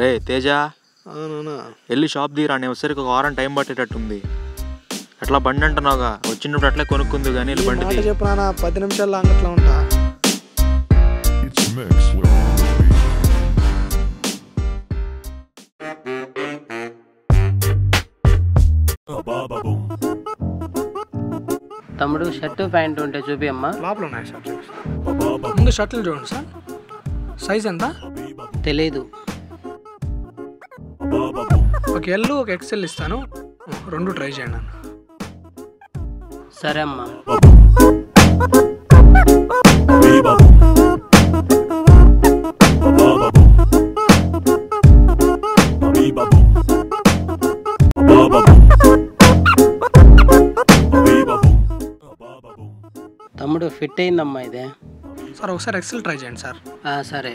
రే తేజ, అవునా వెళ్ళి షాప్ దిగిరా. నేను వచ్చేసరికి ఒక వారం టైం పట్టేటట్టుంది. ఎట్లా బండి అంటున్నావుగా, వచ్చినప్పుడు అట్లా కొనుక్కుంది కానీ బండి చెప్పినా 10 నిమిషాల్లో అంగట్లో ఉంటా. తమ్ముడు షర్టు ప్యాంట్ ఉంటే చూపి అమ్మా. లోపల ఉన్నాయి షర్ట్. ముందు షర్ట్లు చూడండి సార్. సైజ్ ఎంత తెలీదు. ఒక ఎల్ ఒక ఎక్స్ఎల్ ఇస్తాను, 2 ట్రై చేయండి అన్న. సరే అమ్మా. తమ్ముడు ఫిట్ అయిందమ్మా ఇదే. సార్ ఒకసారి ఎక్స్ఎల్ ట్రై చేయండి సార్. సరే.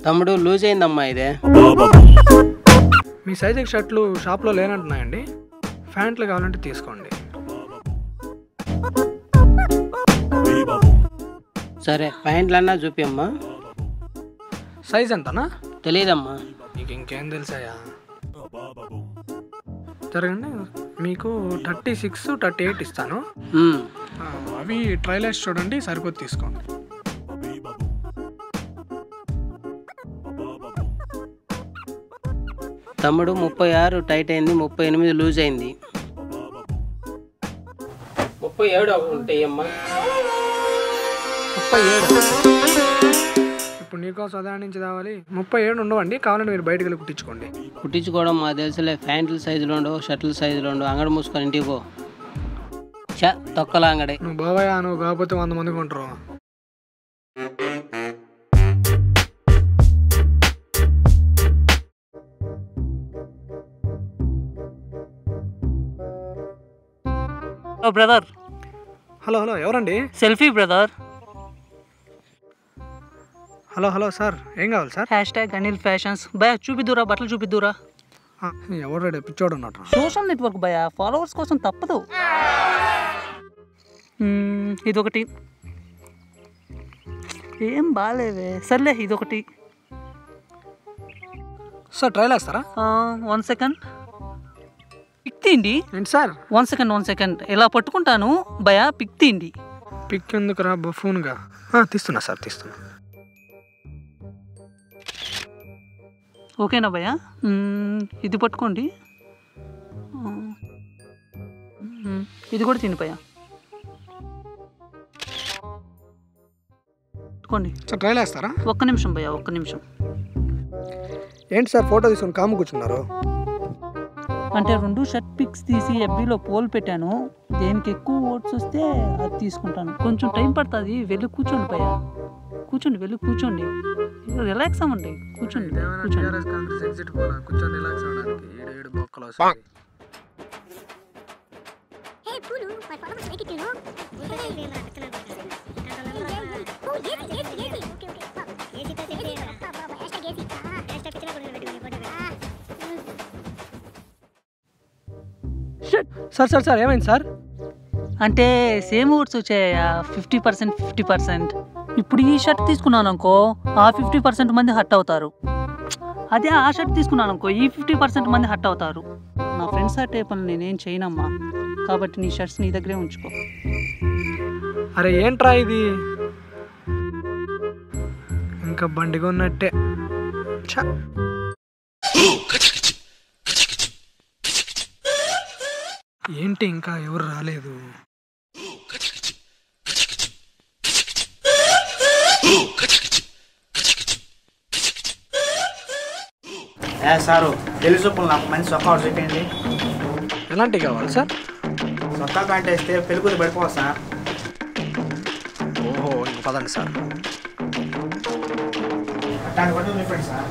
తమ్ముడు లూజ్ అయిందమ్మా ఇదే. మీ సైజ్ షర్ట్లు షాప్లో లేనంటున్నాయండి. ప్యాంట్లు కావాలంటే తీసుకోండి. సరే ప్యాంట్లు అన్నా చూపి అమ్మా. సైజ్ ఎంతనా తెలీదమ్మా. నీకు ఇంకేం తెలుసాయా? జరగండి, మీకు 36, 38 ఇస్తాను. అవి ట్రైలర్స్ చూడండి, సరిపోతే తీసుకోండి. తమ్ముడు 36 టైట్ అయింది, 38 లూజ్ అయింది. 37 ఉంటాయి అమ్మా. 37 ఇప్పుడు నీకోసం అదా నుంచి రావాలి. 37 ఉండవండి, కావాలంటే మీరు బయటకు వెళ్ళి కుట్టించుకోండి. కుట్టించుకోవడం మా తెలుసులే. ప్యాంట్లు సైజులో ఉండవు, షర్ట్ల సైజులో ఉండవు. అంగడి మూసుకొని ఇంటికి పో. తొక్కలా అంగడి. నువ్వు బాబాయ్, నువ్వు కాకపోతే 100 మంది కొంటారు. బ్రదర్. హలో హలో, ఎవరండి? Selfie brother. Hello hello sir, ఏం కావాలి సార్? #అనిల్ ఫ్యాషన్స్. భయ చూపిద్దురా, బట్టలు చూపిద్దురా. ఎవరు పిచ్చోడు ఉన్నట్టు. సోషల్ నెట్వర్క్ భయ, ఫాలోవర్స్ కోసం తప్పదు. ఇదొకటి ఏం బాగాలేవే. సర్లే ఇదొకటి. సార్ ట్రైల్ వేస్తారా? 1 సెకండ్ పిక్ తీయండి. ఏంటి సార్? 1 సెకండ్ ఇలా పట్టుకుంటాను భయ, పిక్ తీయండి. పిక్ ఎందుకు రా బఫూన్గా. తీస్తున్నా సార్, తీస్తున్నా. ఓకేనా భయ? ఇది పట్టుకోండి. ఇది కూడా తిని భయ. పట్టుకోండి సార్. ట్రైల్ వేస్తారా? 1 నిమిషం భయ, 1 నిమిషం. ఏంటి సార్ ఫోటో తీసుకొని కాము కూర్చున్నారు? అంటే 2 షర్ట్ పిక్స్ తీసి FBలో పోల్ పెట్టాను. దేనికి ఎక్కువ ఓట్స్ వస్తే అది తీసుకుంటాను. కొంచెం టైం పడుతుంది. వెళ్ళి కూర్చోండి భయ, కూర్చోండి, వెళ్ళి కూర్చోండి. రిలాక్స్ అవ్వండి, కూర్చోండి. సార్ సార్ సార్ ఏమైంది సార్? అంటే సేమ్ ఓట్స్ వచ్చాయా? 50%, 50%. ఇప్పుడు ఈ షర్ట్ తీసుకున్నాను అనుకో, ఆ 50% మంది హట్ అవుతారు. అదే ఆ షర్ట్ తీసుకున్నాను అనుకో, ఈ 50% మంది హట్ అవుతారు. నా ఫ్రెండ్స్ హట్ అయ్యే పనులు నేనేం చేయనమ్మా. కాబట్టి నీ షర్ట్స్ నీ దగ్గరే ఉంచుకో. అరే ఏంట్రా ఇది, ఇంకా బండిగా ఉన్నట్టే. ఏంటి ఇంకా ఎవరు రాలేదు? సారు తెలుసు, నాకు మంచి సొక్క ఆర్డర్ చెప్పండి. ఎలాంటివి కావాలి సార్? సొక్కా ప్యాంట్ వేస్తే పెళ్ళికూతురు పడిపోవాలి సార్. ఓహో, ఇంక పదండి సార్. అట్లాంటి బట్టలు చెప్పండి సార్.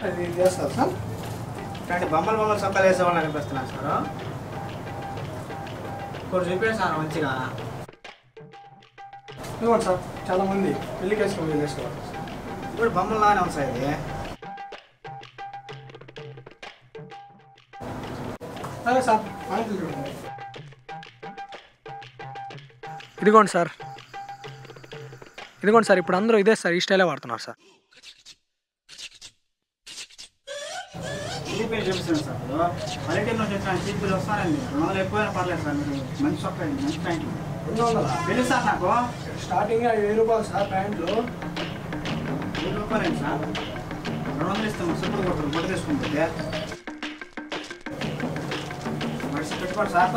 అది చేస్తారు సార్. ఇట్లాంటి బొమ్మలు సొక్కాలు వేసేవాళ్ళు అనిపిస్తున్నాను సార్. ఇప్పుడు చూపించాను సార్ మంచిగా. ఇవ్వండి సార్, చాలా మంది పెళ్ళికి వేసుకోవాలి. ఇప్పుడు బొమ్మలానే ఉంది సార్ ఇది. సరే సార్ ప్యాంట్లు చూడండి. ఇదిగోండి సార్, ఇదిగోండి సార్. ఇప్పుడు అందరూ ఇదే సార్, ఈ స్టైలే వాడుతున్నారు సార్. చీప్ చూపిస్తాను సార్. క్వాలిటీలో చెప్పాను, చీప్ వస్తానండి. 200 ఎక్కువైనా పర్లేదు సార్. మీరు మంచి చొక్కా అండి, మంచి ప్యాంట్లు. 200 తెలుసు సార్ నాకు. స్టార్టింగ్ 1000 రూపాయలు సార్ ప్యాంట్లు. 1000 రూపాయలండి సార్. 200 ఇస్తాము. సూపర్ కొడుతుంది, గుడ్డ తీసుకుంటుంది. మనిషి పెట్టుకోండి సార్.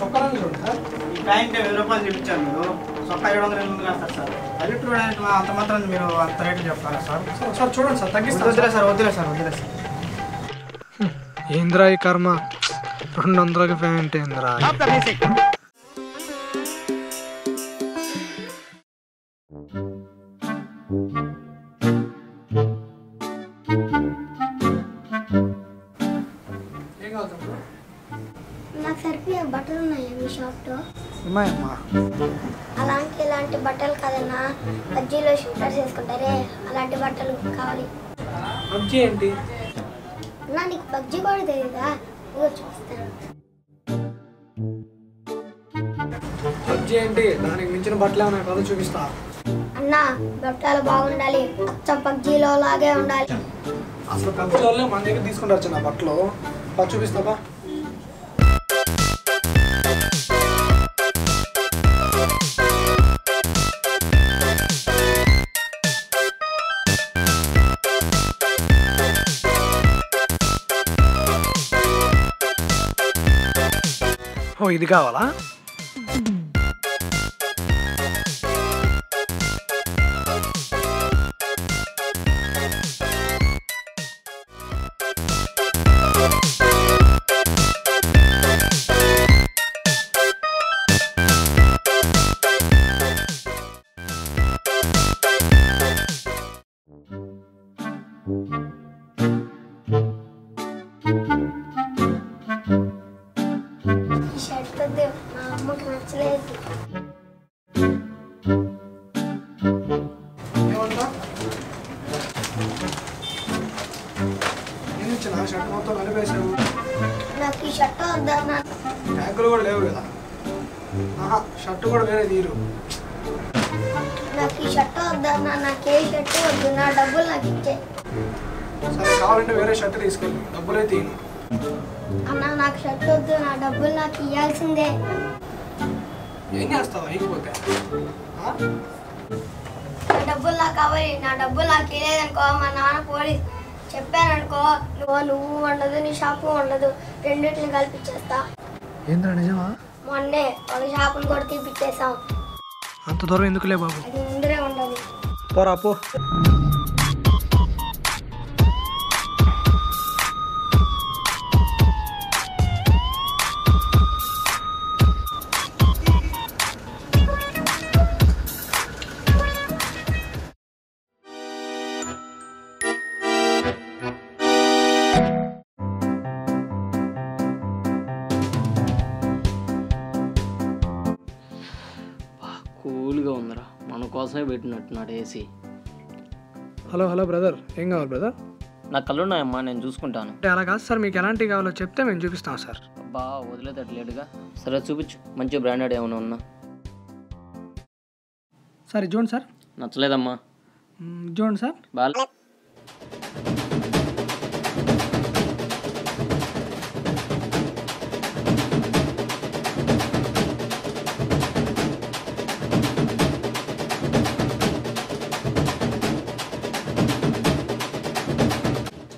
చొక్కాలని చూడండి సార్. ఈ ప్యాంట్ 1000 రూపాయలు చూపించారు మీరు. చొక్కా 700 800 కాస్తారు సార్. పల్లెటూరు అంత మాత్రం మీరు అంత రేటు చెప్తారా సార్? సార్ చూడండి సార్, తగ్గిస్తాను. వద్దులే సార్, వద్దులే సార్, వద్దులే సార్. ఏంద్రా ఈ కర్మ, 200కి ప్యాంట్ ఏంద్రా. ఏం కావాలి తమ్ముడు? నాకు సరిపోయే బట్టలు ఉన్నాయా మీ షాప్లో? ఉన్నాయమ్మా. అలాంటి ఇలాంటి బట్టలు కాదన్నా, పబ్జీలో షూటర్స్ వేసుకుంటారే అలాంటి బట్టలు కావాలి. పబ్జీ ఏంటి? అన్నా నీకు పబ్జీ కూడా తెలియదా? ఇదిగో చూపిస్తాను. పబ్జీ ఏంటి? దానికి మించిన బట్టలు ఏమైనా కదా చూపిస్తా. అన్నా బట్టలు బాగుండాలి, అచ్చం పబ్జీలో లాగే ఉండాలి. అసలు పబ్జీ వాళ్ళే మన దగ్గర తీసుకుంటారు చిన్న బట్టలు. చూపిస్తావా? ఓ ఇది కావాలా? ఈ షర్ట్ వద్దు, మా అమ్మకి నచ్చలేదు. ఏమంటా? నేను ఇచ్చిన షర్ట్ మొత్తం కలిపేసావు. నాకు ఈ షర్ట్ వద్దన్నా. ట్యాగులు కూడా లేవు కదా. ఆహా, షర్ట్ కూడా వేరే తీరు. నాకు ఈ షర్ట్ వద్దన్నా, నాకు ఏ షర్ట్ వద్దు, నా డబ్బులు నాకు ఇచ్చే. సరే కావాలంటే వేరే షర్ట్ తీసుకెళ్ళి, డబ్బులే తీను. అన్నా నాకు షర్ట్ వద్దు, నా డబ్బులు నాకు ఇవ్వాల్సిందే. ఏం చేస్తావా అయిపోతే? నా డబ్బులు నాకు కావాలి, నా డబ్బులు నాకు ఇవ్వలేదనుకో మా నాన్న పోలీస్ చెప్పాననుకో, నువ్వు ఉండదు, నీ షాపు ఉండదు, రెండింటిని కల్పించేస్తా. ఏంద్రా నిజమా? మొన్నే ఒక షాపును కూడా తీపిచ్చేసాం. అంత దూరం ఎందుకులే బాబు, అది ముందరే ఉండాలి. పోరా పో. కూల్గా ఉందిరా, మన కోసమే పెట్టినట్టున్నాడు ఏసీ. హలో హలో బ్రదర్, ఏం కావాలి బ్రదర్? నా కళ్ళున్నాయమ్మా, నేను చూసుకుంటాను. అంటే అలా కాదు సార్, మీకు ఎలాంటివి కావాలో చెప్తే మేము చూపిస్తాం సార్. అబ్బా వదిలేదట్లేడుగా. సరే చూపించు, మంచి బ్రాండెడ్ ఏమైనా ఉన్నా. సార్ ఇది చూడండి సార్. నచ్చలేదమ్మా. చూడండి సార్. బాగా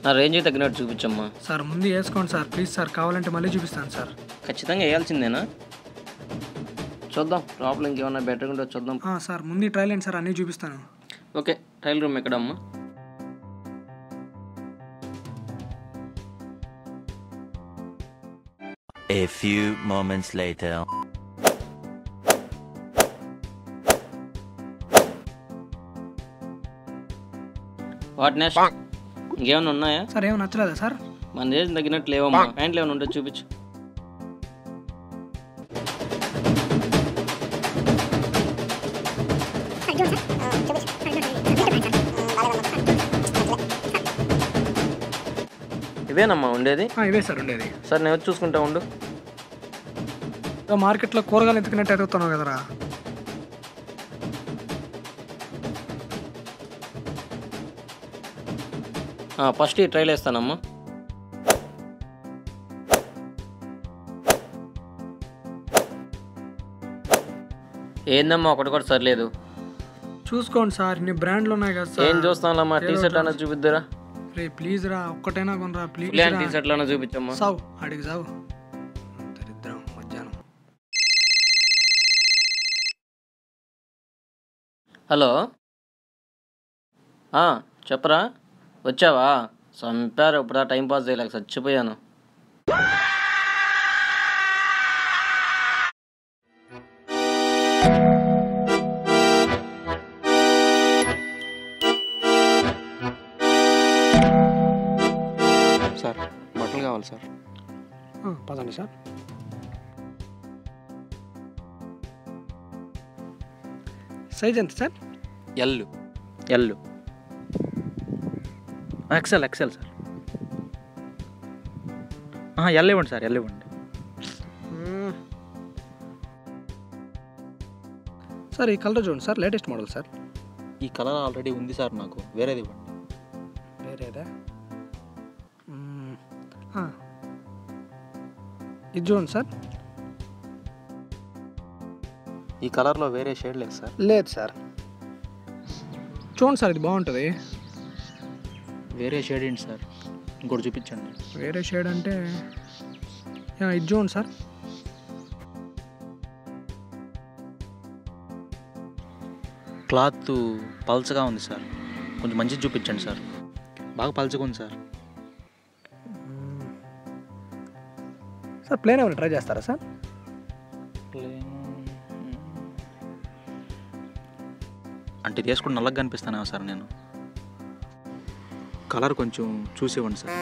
నా రేంజ్కి తగ్గినట్టు చూపించమ్మా. సార్ ముందు వేసుకోండి సార్ ప్లీజ్ సార్, కావాలంటే మళ్ళీ చూపిస్తాను సార్. ఖచ్చితంగా వేయాల్సిందేనా? చూద్దాం, లోపల ఇంకేమన్నా బెటర్గా ఉంటే చూద్దాం. సార్ ముందు ట్రైల్ ఏంటి సార్, అన్నీ చూపిస్తాను. ఓకే, ట్రయల్ రూమ్ ఎక్కడమ్మా? A few moments later. What next? ఇంకేమైనా ఉన్నాయా? సార్ ఏమో నచ్చలేదా సార్? మన రేంజ్ తగ్గినట్టు లేవమ్మా. ప్యాంట్లు ఏమైనా ఉంటే చూపించు. ఇవేనమ్మా ఉండేది? ఇవే సార్ ఉండేది. సార్ నేను వచ్చి చూసుకుంటా ఉండు. మార్కెట్లో కూరగాయలు ఎత్తుకున్నట్టు ఎదుగుతున్నావు కదరా. ఫస్ట్ ఈ ట్రైల్ వేస్తానమ్మా. ఏందమ్మా ఒకటి కూడా సర్లేదు. చూసుకోండి సార్, నీ బ్రాండ్లు ఉన్నాయి కదా సార్. ఏం చూస్తానమ్మా, టీ షర్ట్ అన్న చూపిద్దురా. రే ప్లీజ్ రా, ఒక్కటైనా కొనరా ప్లీజ్. టీ షర్ట్లు అన్న చూపించమ్మా. సావు అడిగి సావు. దరిద్రం మధ్యాహ్నం. హలో, చెప్పరా, వచ్చావా? చంపారు ఇప్పుడు, టైం పాస్ చేయలేక చచ్చిపోయాను. సార్ బట్టలు కావాలి సార్. పదండి సార్. సైజ్ ఎంత sir? L XL sir. L ఇవ్వండి సార్, ఎల్ ఇవ్వండి సార్. ఈ కలర్ చూడండి సార్, లేటెస్ట్ మోడల్ సార్. ఈ కలర్ ఆల్రెడీ ఉంది సార్, నాకు వేరేది ఇవ్వండి. వేరేదా? ఇది చూడండి సార్. ఈ కలర్లో వేరే షేడ్ లేదు సార్. లేదు సార్. చూడండి సార్, ఇది బాగుంటుంది. వేరే షేడ్ ఏంటి సార్, ఇంకోటి చూపించండి. వేరే షేడ్ అంటే ఇది చూడండి సార్. క్లాత్ పల్చగా ఉంది సార్, కొంచెం మంచిది చూపించండి సార్. బాగా పల్చగా ఉంది సార్. సార్ ప్లేన్ ఏమైనా ట్రై చేస్తారా సార్? అంటే తీసుకుని నల్లగా కనిపిస్తానేమో సార్ నేను. కలర్ కొంచెం చూసి ఇవ్వండి సార్.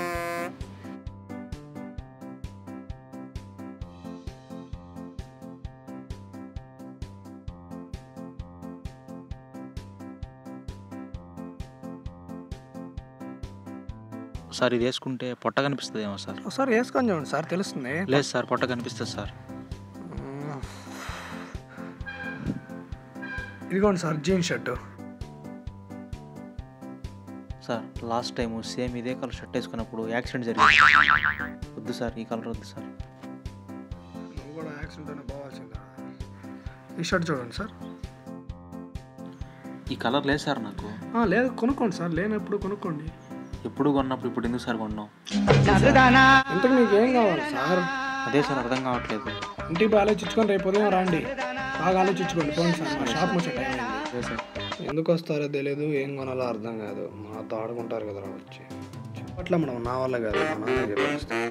సార్ ఇది వేసుకుంటే పొట్ట కనిపిస్తుందేమో సార్. సార్ వేసుకొని చూడండి సార్, తెలుస్తుంది. లేదు సార్, పొట్ట కనిపిస్తుంది సార్. ఇదిగోండి sir jeans shirt. Sir last time same ఇదే కలర్ షర్ట్ వేసుకున్నప్పుడు యాక్సిడెంట్ జరిగింది. వద్దు సార్, ఈ కలర్ వద్దు సార్. నువ్వు కూడా యాక్సిడెంట్ పోవాల్సిందా? ఈ షర్ట్ చూడండి సార్. ఈ కలర్ లేదు సార్ నాకు. లేదు, కొనుక్కోండి సార్. లేనప్పుడు కొనుక్కోండి. ఎప్పుడు కొన్నప్పుడు ఇప్పుడు ఎందుకు సార్ కొన్నాం? ఇంతకు మీకు ఏం కావాలి సార్? అదే సార్ అర్థం కావట్లేదు. ఇంటికి బాగా ఆలోచించుకొని రేపు ఉదయం రండి. బాగా ఆలోచించుకోండి. పోండి సార్, మా షాప్ వచ్చే టైం అయింది. సార్ ఎందుకు వస్తారో తెలియదు, ఏం కొనాలో అర్థం కాదు. మాతో ఆడుకుంటారు కదా వచ్చి. అట్లా మనం నా వల్ల కాదు, మా నాన్న చెప్పేస్తాం.